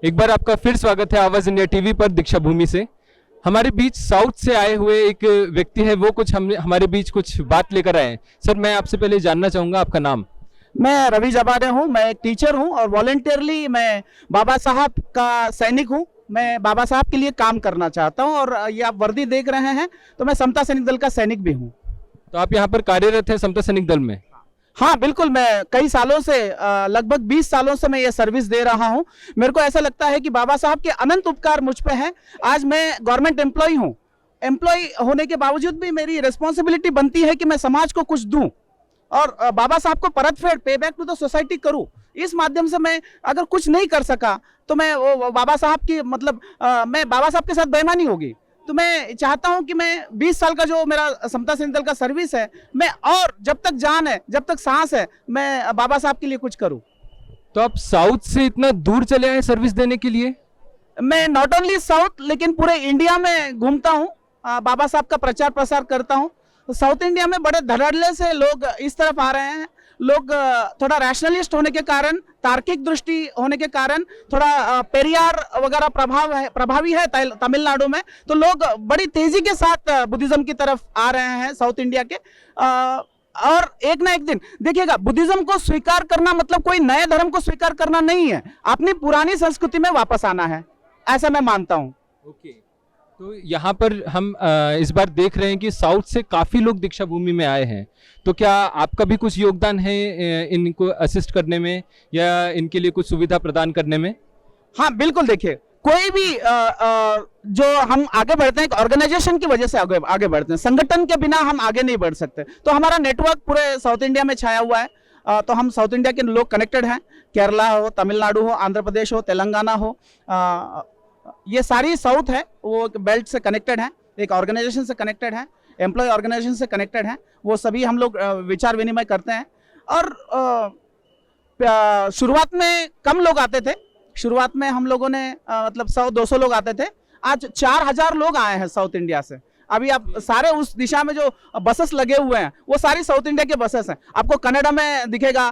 एक बार आपका फिर स्वागत है आवाज इंडिया टीवी पर दीक्षा भूमि से। हमारे बीच साउथ से आए हुए एक व्यक्ति है, वो कुछ हमारे बीच कुछ बात लेकर आए हैं। सर, मैं आपसे पहले जानना चाहूंगा आपका नाम। मैं रवि जबारे हूँ। मैं एक टीचर हूँ और वॉलंटियरली मैं बाबा साहब का सैनिक हूँ। मैं बाबा साहब के लिए काम करना चाहता हूँ और ये आप वर्दी देख रहे हैं तो मैं समता सैनिक दल का सैनिक भी हूँ। तो आप यहाँ पर कार्यरत हैं समता सैनिक दल में? हाँ बिल्कुल, मैं कई सालों से लगभग 20 सालों से मैं ये सर्विस दे रहा हूँ। मेरे को ऐसा लगता है कि बाबा साहब के अनंत उपकार मुझ पे हैं। आज मैं गवर्नमेंट एम्प्लॉय हूँ। एम्प्लॉय होने के बावजूद भी मेरी रिस्पॉन्सिबिलिटी बनती है कि मैं समाज को कुछ दूं और बाबा साहब को परत फेर पे बैक टू द सोसाइटी करूं। इस माध्यम से मैं अगर कुछ नहीं कर सका तो मैं वो बाबा साहब की मतलब मैं बाबा साहब के साथ बेईमानी होगी। तो मैं चाहता हूं कि मैं 20 साल का जो मेरा समता सैनिक दल का सर्विस है, मैं और जब तक जान है, जब तक सांस है, मैं बाबा साहब के लिए कुछ करूं। तो आप साउथ से इतना दूर चले आए सर्विस देने के लिए? मैं नॉट ओनली साउथ लेकिन पूरे इंडिया में घूमता हूं, बाबा साहब का प्रचार प्रसार करता हूं। तो साउथ इंडिया में बड़े धड़ल्ले से लोग इस तरफ आ रहे हैं। लोग थोड़ा रैशनलिस्ट होने के कारण, तार्किक दृष्टि होने के कारण, थोड़ा पेरियार वगैरह प्रभावी है तमिलनाडु में, तो लोग बड़ी तेजी के साथ बुद्धिज्म की तरफ आ रहे हैं साउथ इंडिया के। और एक ना एक दिन देखिएगा, बुद्धिज्म को स्वीकार करना मतलब कोई नए धर्म को स्वीकार करना नहीं है, अपनी पुरानी संस्कृति में वापस आना है, ऐसा मैं मानता हूँ। ओके, तो यहाँ पर हम इस बार देख रहे हैं कि साउथ से काफी लोग दीक्षा भूमि में आए हैं। तो क्या आपका भी कुछ योगदान है इनको असिस्ट करने में या इनके लिए कुछ सुविधा प्रदान करने में? हाँ बिल्कुल, देखिए कोई भी जो हम आगे बढ़ते हैं, एक ऑर्गेनाइजेशन की वजह से आगे बढ़ते हैं। संगठन के बिना हम आगे नहीं बढ़ सकते। तो हमारा नेटवर्क पूरे साउथ इंडिया में छाया हुआ है। तो हम साउथ इंडिया के लोग कनेक्टेड हैं, केरला हो, तमिलनाडु हो, आंध्र प्रदेश हो, तेलंगाना हो, ये सारी साउथ है, वो बेल्ट से कनेक्टेड है, एक ऑर्गेनाइजेशन से कनेक्टेड है, एम्प्लॉय ऑर्गेनाइजेशन से कनेक्टेड है। वो सभी हम लोग विचार विनिमय करते हैं। और शुरुआत में कम लोग आते थे। शुरुआत में हम लोगों ने मतलब 100-200 लोग आते थे। आज 4000 लोग आए हैं साउथ इंडिया से। अभी आप सारे उस दिशा में जो बसेस लगे हुए हैं वो सारी साउथ इंडिया के बसेस हैं। आपको कन्नड़ा में दिखेगा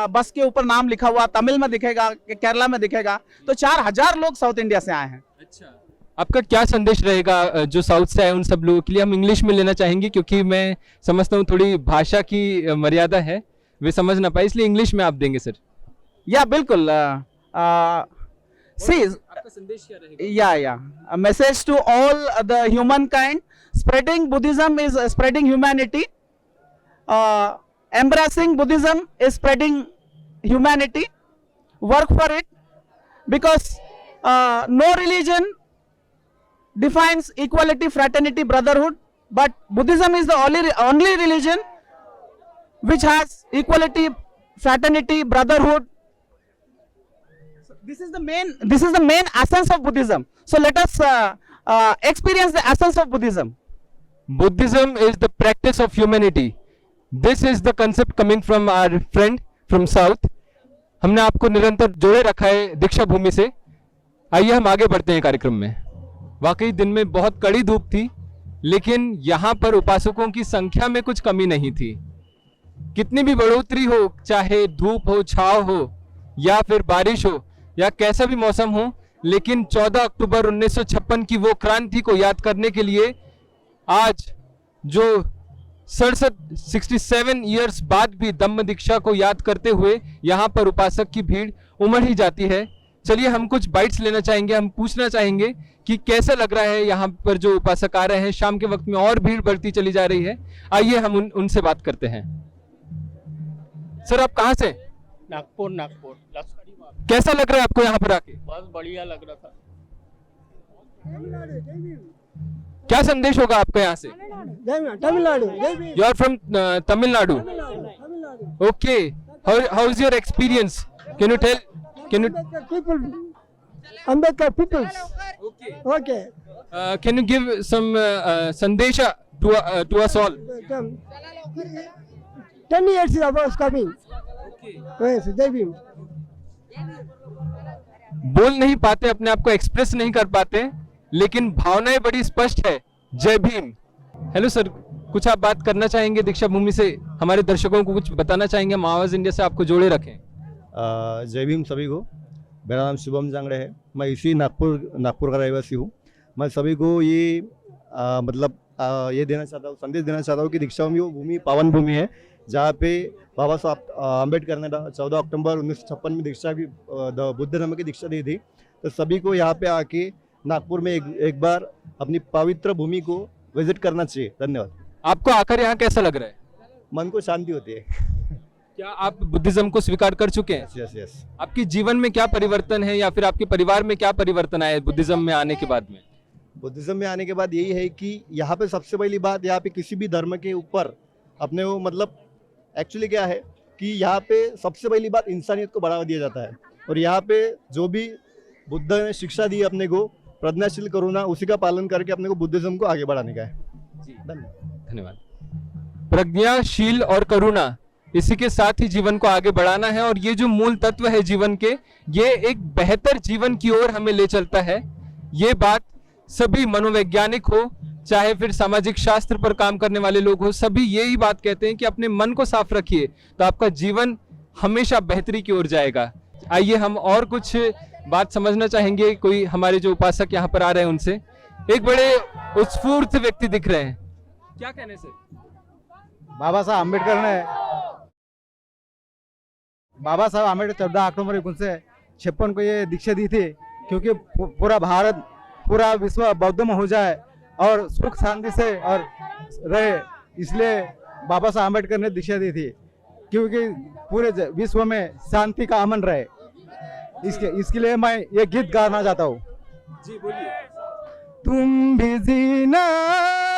बस के ऊपर नाम लिखा हुआ, तमिल में दिखेगा, केरला में दिखेगा। तो 4000 लोग साउथ इंडिया से आए हैं। अच्छा, आपका क्या संदेश रहेगा जो साउथ से आए उन सब लोगों के लिए? हम इंग्लिश में लेना चाहेंगे क्योंकि मैं समझता हूँ थोड़ी भाषा की मर्यादा है, वे समझ ना पाए, इसलिए इंग्लिश में आप देंगे सर। या बिल्कुल, see, आपका संदेश क्या रहेगा? a message to all the humankind. Spreading Buddhism is spreading humanity. Embracing Buddhism is spreading humanity. Work for it, because no religion defines equality, fraternity, brotherhood, but Buddhism is the only religion which has equality, fraternity, brotherhood. This is the main essence of Buddhism. So let us experience the essence of Buddhism. Buddhism is the practice of humanity. This is the concept coming from our friend from South. हमने आपको निरंतर जोड़े रखा है दीक्षा भूमि से। आइए हम आगे बढ़ते हैं कार्यक्रम में। वाकई दिन में बहुत कड़ी धूप थी, लेकिन यहाँ पर उपासकों की संख्या में कुछ कमी नहीं थी। कितनी भी बढ़ोतरी हो, चाहे धूप हो, छाव हो या फिर बारिश हो या कैसा भी मौसम हो, लेकिन 14 अक्टूबर 1956 की वो क्रांति को याद करने के लिए आज जो 67 ईयर्स बाद भी धम्म दीक्षा को याद करते हुए यहाँ पर उपासक की भीड़ उमड़ ही जाती है। चलिए हम कुछ बाइट्स लेना चाहेंगे, हम पूछना चाहेंगे कि कैसा लग रहा है यहाँ पर जो उपासक आ रहे हैं। शाम के वक्त में और भीड़ बढ़ती चली जा रही है। आइए हम उनसे बात करते हैं। सर, आप कहाँ से? नागपुर। कैसा लग रहा है आपको यहाँ पर आके? बहुत बढ़िया लग रहा था। क्या संदेश होगा आपका यहाँ से? Tamil Nadu. You are from Tamil Nadu? Okay, how is your experience? Can you tell? Ambedkar peoples. Okay. Can you give some sandesha to us all? 10 years was coming. Yes, Jai Bhim. बोल नहीं पाते, अपने आप को एक्सप्रेस नहीं कर पाते, लेकिन भावनाएं बड़ी स्पष्ट है। जय भीम। हेलो सर, कुछ आप बात करना चाहेंगे दीक्षा भूमि से? हमारे दर्शकों को कुछ बताना चाहेंगे? हम आवाज इंडिया से आपको जोड़े रखें। जय भीम सभी को। मेरा नाम शुभम जांगड़े है। मैं इसी नागपुर का रहवासी हूँ। मैं सभी को ये ये देना चाहता हूँ, संदेश देना चाहता हूँ कि दीक्षा भूमि वो भूमि पावन भूमि है जहाँ पे बाबा साहब अम्बेडकर ने 14 अक्टूबर 1956 में दीक्षा की बुद्ध धर्म की दीक्षा दी थी। तो सभी को यहाँ पे आके नागपुर में एक बार अपनी पवित्र भूमि को विजिट करना चाहिए। धन्यवाद। आपको आकर यहाँ कैसा लग रहा है? मन को शांति होती है। क्या आप बुद्धिज्म को स्वीकार कर चुके हैं? Yes yes. आपके जीवन में क्या परिवर्तन है या फिर आपके परिवार में क्या परिवर्तन आया है बुद्धिज्म में आने के बाद में? बुद्धिज्म में आने के बाद यही है कि यहाँ पे सबसे पहली बात, यहाँ पे किसी भी धर्म के ऊपर अपने को एक्चुअली क्या है कि यहाँ पे सबसे पहली बात इंसानियत को बढ़ावा दिया जाता है। और यहाँ पे जो भी बुद्ध ने शिक्षा दी अपने को, प्रज्ञाशील करुणा, उसी का पालन करके अपने को बुद्धिज्म को आगे बढ़ाने का है। जी धन्यवाद। धन्यवाद। प्रज्ञाशील और करुणा, इसी के साथ ही जीवन को आगे बढ़ाना है और ये जो मूल तत्व है जीवन के, ये एक बेहतर जीवन की ओर हमें ले चलता है। ये बात सभी मनोवैज्ञानिक हो चाहे फिर सामाजिक शास्त्र पर काम करने वाले लोग हो, सभी यही बात कहते हैं कि अपने मन को साफ रखिए तो आपका जीवन हमेशा बेहतरी की ओर जाएगा। आइए हम और कुछ बात समझना चाहेंगे। कोई हमारे जो उपासक यहाँ पर आ रहे हैं उनसे। एक बड़े उत्स्फूर्त व्यक्ति दिख रहे हैं, क्या कहने से? बाबा साहब आम्बेडकर 14 अक्टूबर 1956 को ये दीक्षा दी थी क्योंकि पूरा भारत, पूरा विश्व बौद्ध में हो जाए और सुख शांति से और रहे, इसलिए बाबा साहब आम्बेडकर ने दीक्षा दी थी क्योंकि पूरे विश्व में शांति का अमन रहे। इसके लिए मैं ये गीत गाना चाहता हूँ। जी बोलिए। तुम भी जीना,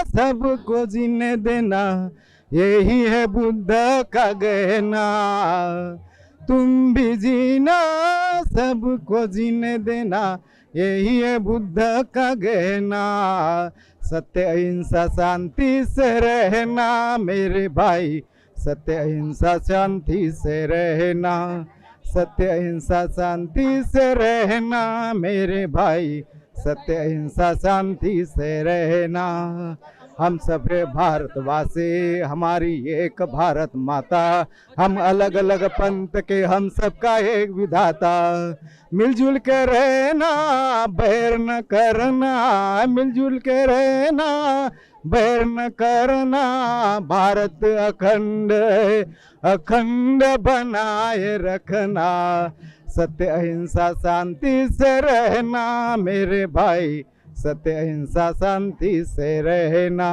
सबको जीने देना, यही है बुद्ध का गहना। तुम भी जीना, सबको जीने देना, यही है बुद्ध का गहना। सत्य अहिंसा शांति से रहना मेरे भाई, सत्य अहिंसा शांति से रहना। सत्य अहिंसा शांति से रहना मेरे भाई, सत्य अहिंसा शांति से रहना। हम सब भारतवासी, हमारी एक भारत माता, हम अलग अलग पंथ के, हम सबका एक विधाता। मिलजुल के रहना, बैर न करना, मिलजुल के रहना, बैर न करना। भारत अखंड अखंड बनाए रखना, सत्य अहिंसा शांति से रहना मेरे भाई, सत्य अहिंसा शांति से रहना।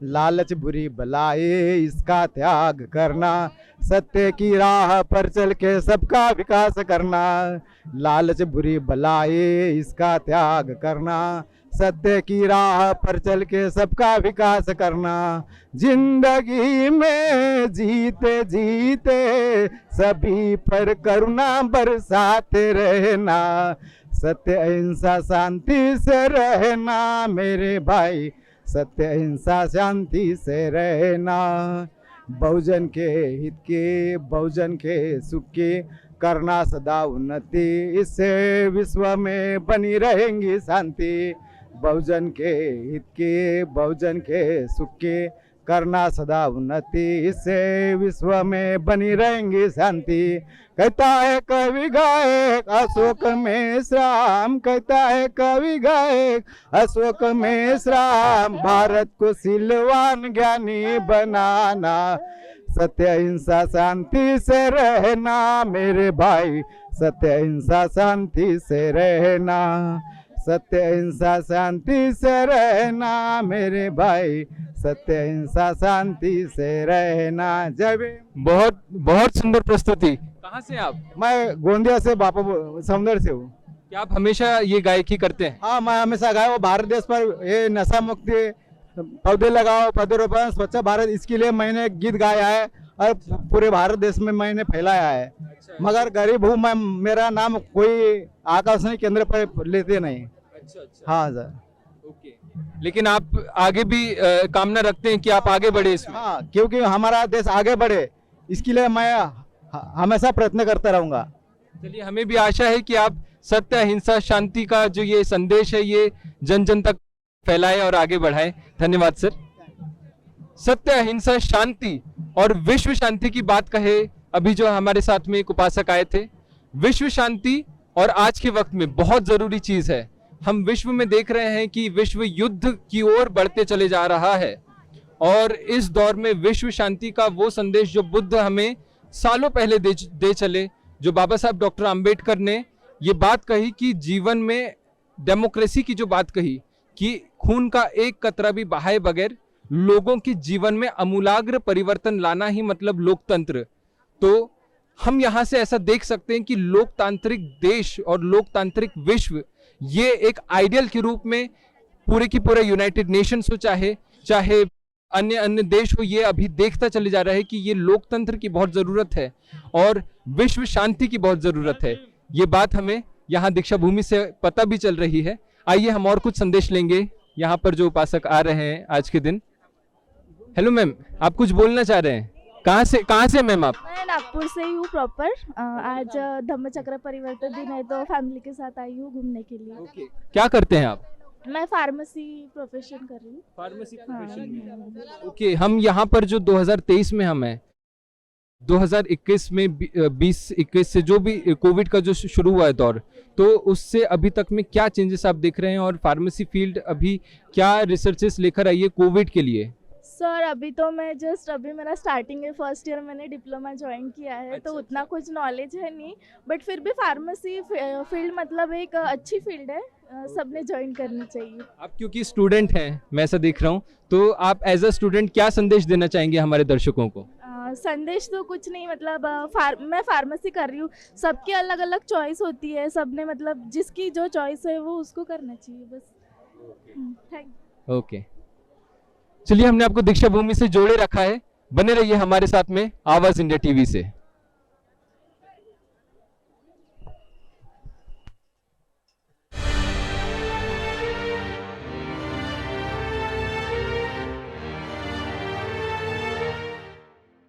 लालच बुरी बलाए, इसका त्याग करना, सत्य की राह पर चल के सबका विकास करना। लालच बुरी बलाए, इसका त्याग करना, सत्य की राह पर चल के सबका विकास करना। जिंदगी में जीते जीते सभी पर करुणा बरसाते रहना, सत्य अहिंसा शांति से रहना मेरे भाई, सत्य अहिंसा शांति से रहना। बहुजन के हित के, बहुजन के सुख के करना सदा उन्नति, इससे विश्व में बनी रहेंगी शांति। बहुजन के हित के, बहुजन के सुख के करना सदा उन्नति, इससे विश्व में बनी रहेंगी शांति। कहता है कवि गायक अशोक मेश्राम, कहता है कवि गायक अशोक मेश्राम, भारत को शीलवान ज्ञानी बनाना, सत्य अहिंसा शांति से रहना मेरे भाई, सत्य अहिंसा शांति से रहना। सत्य अहिंसा शांति से रहना मेरे भाई, सत्य अहिंसा शांति से रहना। जय भीम। बहुत बहुत सुंदर प्रस्तुति। कहाँ से आप? मैं गोंदिया से, बापा सौंदर्य से हूँ। क्या आप हमेशा ये गायकी करते हैं? हाँ, मैं हमेशा गाया। भारत देश पर ये नशा मुक्ति, पौधे लगाओ, पौधरोपण, स्वच्छ भारत, इसके लिए मैंने गीत गाया है और पूरे भारत देश में मैंने फैलाया है। मगर गरीब हूँ मैं, मेरा नाम कोई आकर्षण केंद्र पर लेते नहीं। अच्छा। हाँ सर। ओके। लेकिन आप आगे भी कामना रखते हैं कि आप आगे बढ़े इसमें? हाँ, क्योंकि हमारा देश आगे बढ़े, इसके लिए मैं हमेशा प्रयत्न करता रहूंगा। चलिए, हमें भी आशा है कि आप सत्य अहिंसा शांति का जो ये संदेश है ये जन जन तक फैलाए और आगे बढ़ाए। धन्यवाद सर। सत्य अहिंसा शांति और विश्व शांति की बात कहे, अभी जो हमारे साथ में एक उपासक आए थे विश्व शांति और आज के वक्त में बहुत जरूरी चीज है। हम विश्व में देख रहे हैं कि विश्व युद्ध की ओर बढ़ते चले जा रहा है और इस दौर में विश्व शांति का वो संदेश जो बुद्ध हमें सालों पहले दे चले, जो बाबा साहब डॉक्टर अंबेडकर ने ये बात कही कि जीवन में डेमोक्रेसी की जो बात कही कि खून का एक कतरा भी बहाए बगैर लोगों के जीवन में आमूलाग्र परिवर्तन लाना ही मतलब लोकतंत्र। तो हम यहाँ से ऐसा देख सकते हैं कि लोकतांत्रिक देश और लोकतांत्रिक विश्व ये एक आइडियल के रूप में पूरे की पूरे यूनाइटेड नेशंस हो चाहे अन्य अन्य देश हो, ये अभी देखता चले जा रहा है कि ये लोकतंत्र की बहुत जरूरत है और विश्व शांति की बहुत जरूरत है। ये बात हमें यहाँ दीक्षा भूमि से पता भी चल रही है। आइए हम और कुछ संदेश लेंगे यहाँ पर जो उपासक आ रहे हैं आज के दिन। हेलो मैम, आप कुछ बोलना चाह रहे हैं? कहाँ से मैम आप? मैं नागपुर से ही हूँ प्रॉपर। आज धम्मचक्र परिवर्तन दिन है तो फैमिली के साथ आई हूँ घूमने के लिए। क्या करते हैं आप? मैं फार्मेसी प्रोफेशन कर रही हूँ। फार्मेसी प्रोफेशन में। ओके, हम यहाँ पर जो 2023 में हम हैं, 2021 में 20-21 से जो भी कोविड का जो शुरू हुआ है दौर, तो उससे अभी तक में क्या चेंजेस आप देख रहे हैं और फार्मेसी फील्ड अभी क्या रिसर्चेस लेकर आई है कोविड के लिए? सर अभी तो मैं अभी मेरा स्टार्टिंग है, फर्स्ट ईयर मैंने डिप्लोमा ज्वाइन किया है। तो उतना कुछ नॉलेज है नहीं, बट फिर भी फार्मेसी फील्ड मतलब एक अच्छी फील्ड है, सबने ज्वाइन करनी चाहिए। आप क्योंकि स्टूडेंट हैं, मैं ऐसा देख रहा हूँ, तो आप एज अ स्टूडेंट क्या संदेश देना चाहेंगे हमारे दर्शकों को? संदेश तो कुछ नहीं, मतलब मैं फार्मेसी कर रही हूँ, सबकी अलग अलग चॉइस होती है, सबने मतलब जिसकी जो चॉइस है वो उसको करना चाहिए बस। थैंक ओके, चलिए हमने आपको दीक्षा भूमि से जोड़े रखा है। बने रहिए हमारे साथ में आवाज इंडिया टीवी से।